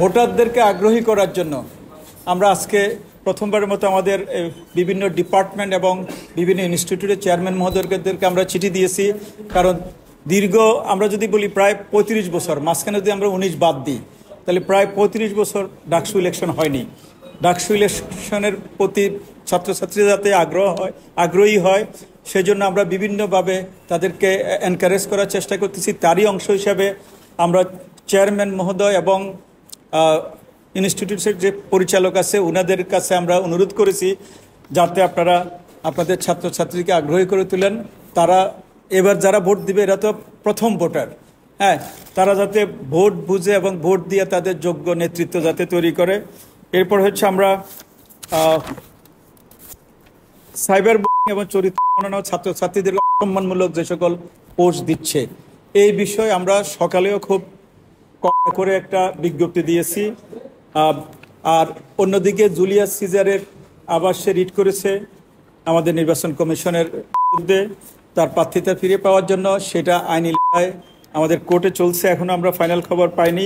ভোটারদেরকে আগ্রহী করার জন্য আমরা আজকে প্রথমবারের মতো আমাদের বিভিন্ন ডিপার্টমেন্ট এবং বিভিন্ন ইনস্টিটিউটের চেয়ারম্যান মহোদয়দেরকে আমরা চিঠি দিয়েছি। কারণ আমরা যদি বলি প্রায় ৩৫ বছর, মাঝখানে যদি আমরা ১৯ বাদ দিই তাহলে প্রায় ৩৫ বছর ডাকসু ইলেকশন হয়নি। ডাকসু ইলেকশনের প্রতি ছাত্রছাত্রীরা যাতে আগ্রহী হয় সেজন্য আমরা বিভিন্নভাবে তাদেরকে এনকারেজ করার চেষ্টা করতেছি। তারই অংশ হিসাবে আমরা চেয়ারম্যান মহোদয় এবং ইনস্টিটিউটের যে পরিচালক আছে ওনাদের কাছে আমরা অনুরোধ করেছি যাতে আপনারা আপনাদের ছাত্রছাত্রীকে আগ্রহী করে তোলেন। তারা এবার যারা ভোট দিবে এরা তো প্রথম ভোটার, তারা যাতে ভোট বুঝে এবং ভোট দিয়ে তাদের যোগ্য নেতৃত্ব যাতে তৈরি করে। এরপর হচ্ছে আমরা সাইবার বুলিং এবং চরিত্র বানানো ছাত্রছাত্রীদের সম্মানমূলক যে সকল পোস্ট দিচ্ছে এই বিষয়ে আমরা সকালেও খুব করে একটা বিজ্ঞপ্তি দিয়েছি। আর অন্যদিকে জুলিয়াস সিজারের আবার সে রিট করেছে আমাদের নির্বাচন কমিশনের বিরুদ্ধে তার প্রার্থিতা ফিরে পাওয়ার জন্য। সেটা আইনি লড়াই আমাদের কোর্টে চলছে, এখনো আমরা ফাইনাল খবর পাইনি।